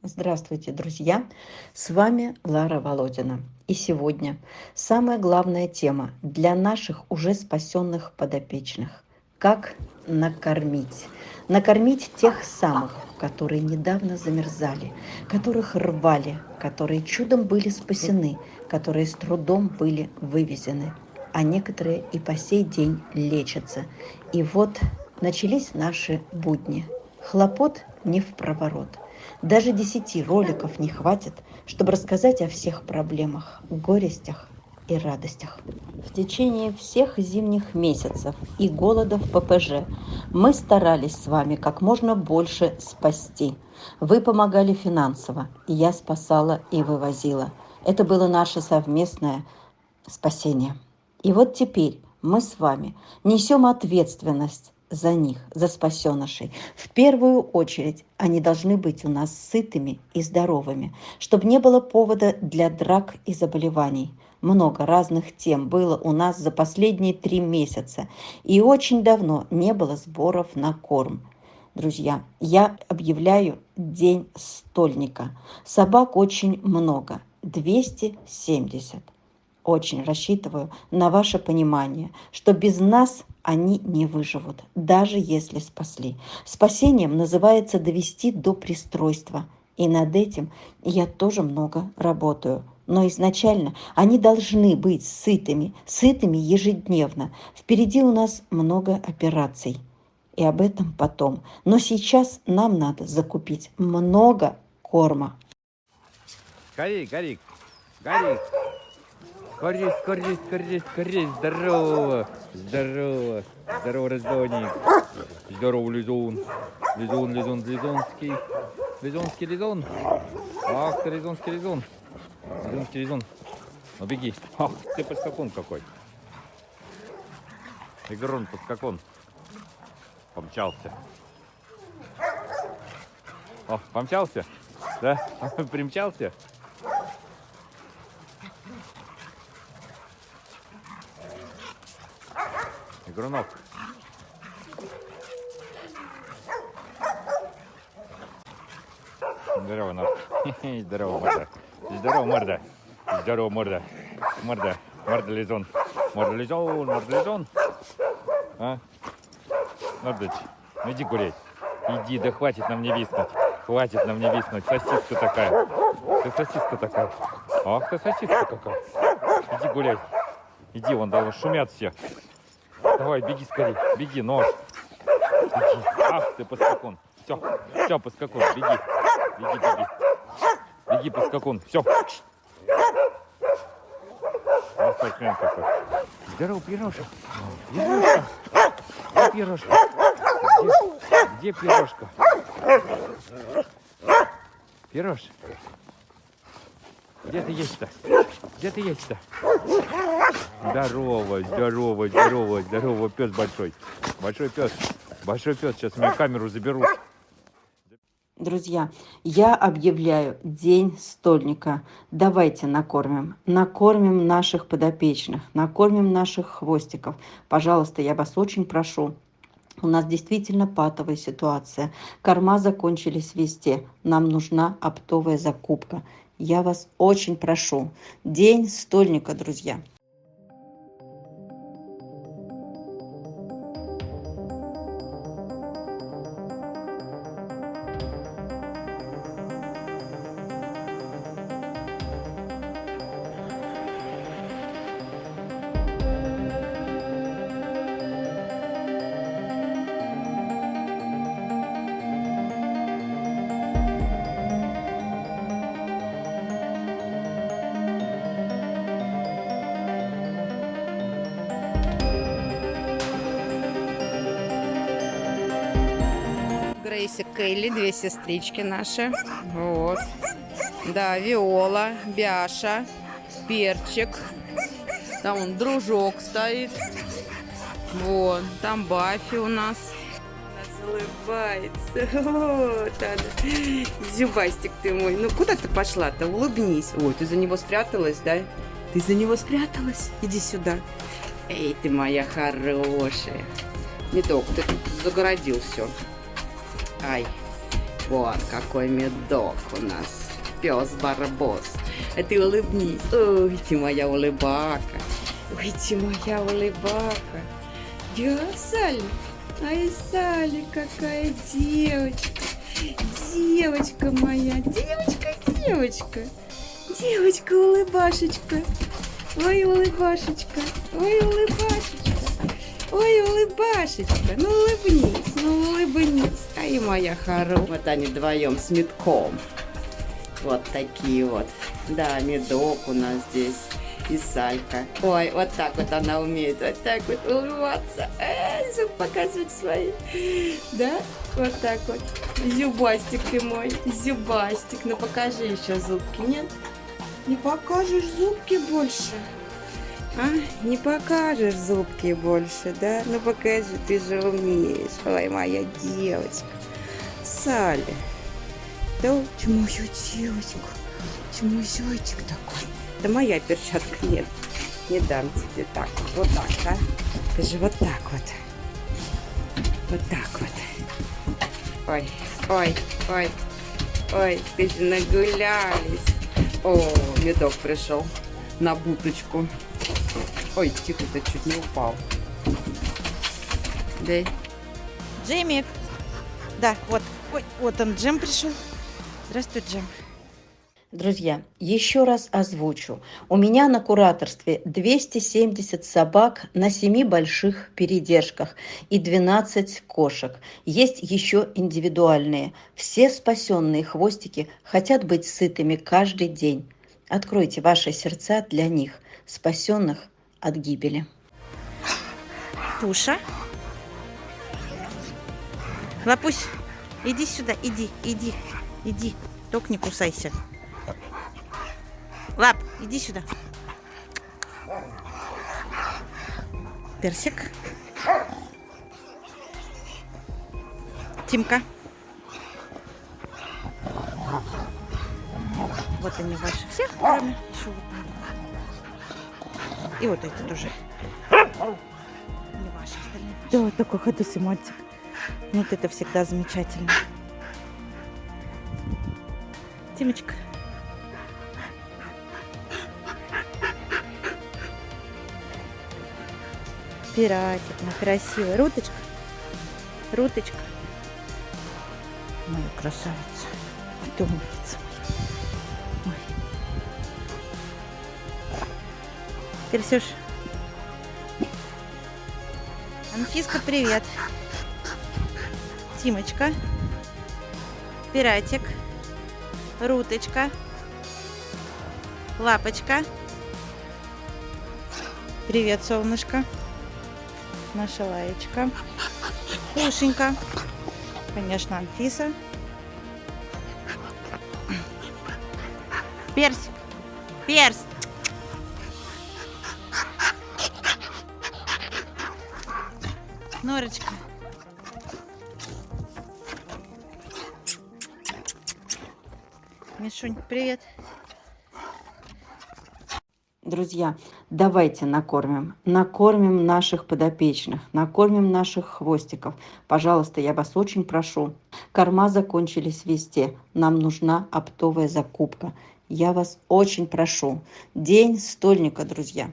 Здравствуйте, друзья! С вами Лара Володина. И сегодня самая главная тема для наших уже спасенных подопечных. Как накормить? Накормить тех самых, которые недавно замерзали, которых рвали, которые чудом были спасены, которые с трудом были вывезены, а некоторые и по сей день лечатся. И вот начались наши будни. Хлопот не впроворот. Даже 10 роликов не хватит, чтобы рассказать о всех проблемах, горестях и радостях. В течение всех зимних месяцев и голода в ППЖ мы старались с вами как можно больше спасти. Вы помогали финансово, и я спасала и вывозила. Это было наше совместное спасение. И вот теперь мы с вами несем ответственность за них, за спасенышей. В первую очередь они должны быть у нас сытыми и здоровыми, чтобы не было повода для драк и заболеваний. Много разных тем было у нас за последние 3 месяца, и очень давно не было сборов на корм. Друзья, я объявляю День стольника. Собак очень много, 270. Очень рассчитываю на ваше понимание, что без нас они не выживут, даже если спасли. Спасением называется довести до пристройства. И над этим я тоже много работаю. Но изначально они должны быть сытыми, сытыми ежедневно. Впереди у нас много операций. И об этом потом. Но сейчас нам надо закупить много корма. Горик, Горик, Горик. Скорей, скорей, скорей, скорей. Здорово, здорово, здорово, Резоник. Здорово, Лизун. Лизун, Лизун, Лизонский. Лизонский Лизон. Ах ты, Лизонский Лизон. Лизонский Лизон. Ну беги. Ах, ты подскакун какой. Игрон подскакун. Помчался. О, помчался? Да? Примчался? Игрунок. Здорово, Норд. Здорово, морда. Здорово, морда. Здорово, морда. Морда. Морда Лизон. Морда Лизон. Морда Лизон. А? Нордыч, ну иди гулять. Иди, да хватит нам не виснуть. Хватит нам не виснуть. Сосиска такая. Ты сосиска такая. Ах ты сосиска такая. Иди гулять. Иди, вон, да, шумят все. Давай, беги скорее. Беги, нож. Беги. Ах ты, поскакун. Все, поскакун, беги. Беги, беги. Беги, поскакун. Все. Вот спортсмен какой. Здорово, пирожка. Пирожка. Где пирожка? Где пирожка? Пирож. Где ты есть-то? Где ты есть-то? Здорово, здорово, здорово, здорово, пес большой. Большой пес. Большой пес. Сейчас у меня камеру заберут. Друзья, я объявляю День стольника. Давайте накормим. Накормим наших подопечных, накормим наших хвостиков. Пожалуйста, я вас очень прошу. У нас действительно патовая ситуация. Корма закончились везде. Нам нужна оптовая закупка. Я вас очень прошу. День стольника, друзья. Грейси, Келли, 2 сестрички наши. Вот. Да, Виола, Бяша, Перчик. Там он дружок стоит. Вот. Там Баффи у нас. Она улыбается. Вот она. Зубастик ты мой. Ну куда ты пошла-то? Улыбнись. Ой, ты за него спряталась, да? Ты за него спряталась? Иди сюда. Эй, ты моя хорошая. Не только ты тут загородил все. Ай, Вот какой медок у нас. Пес Барбос. А ты улыбнись. Ой, ты моя улыбака. Ой, ты моя улыбака. Да, Салли? Ай, Салли, какая девочка. Девочка моя. Девочка, девочка. Девочка, улыбашечка. Ой, улыбашечка. Ой, улыбашечка. Ой, улыбашечка. Ну, улыбнись, ну, улыбнись. Ай, моя хорошая. Вот они вдвоем с медком. Вот такие вот. Да, медок у нас здесь. И Салька. Ой, вот так вот она умеет. Вот так вот улыбаться. Зуб показывать свои. Да? Вот так вот. Зубастик ты мой. Зубастик. Ну покажи еще зубки. Нет? Не покажешь зубки больше? А? Не покажешь зубки больше, да? Ну покажи, ты же умеешь. Ой, моя девочка. Салли. Да, ты мою девочку. Ты мой зайчик такой. Да моя перчатка нет. Не дам тебе так. Вот так, а? Ты же вот так вот. Вот так вот. Ой, ой, ой. Ой, ты же нагулялись. О, медок пришел на буточку. Ой, тихо, ты чуть не упал. Дай. Джимик. Да, вот. Ой, вот он, Джим пришел. Здравствуй, Джим. Друзья, еще раз озвучу. У меня на кураторстве 270 собак на 7 больших передержках и 12 кошек. Есть еще индивидуальные. Все спасенные хвостики хотят быть сытыми каждый день. Откройте ваши сердца для них, спасенных от гибели. Пуша. Лапусь, иди сюда, иди. Только не кусайся. Лап, иди сюда. Персик. Тимка. Вот они ваши все, кроме еще вот. И вот эти тоже. Не ваши остальные. Да, вот такой ходосый мальчик. Вот это всегда замечательно. Тимочка. Пиратик, ну красивая. Руточка. Руточка. Моя красавица. Ты умница моя. Ой. Персюш. Анфиска, привет. Тимочка. Пиратик. Руточка. Лапочка. Привет, солнышко. Наша лаечка. Пушенька. Конечно, Анфиса. Персик. Перс. Норочка. Мишунь, привет. Друзья, давайте накормим наших подопечных, накормим наших хвостиков. Пожалуйста, я вас очень прошу. Корма закончились везде. Нам нужна оптовая закупка. Я вас очень прошу. День стольника, друзья.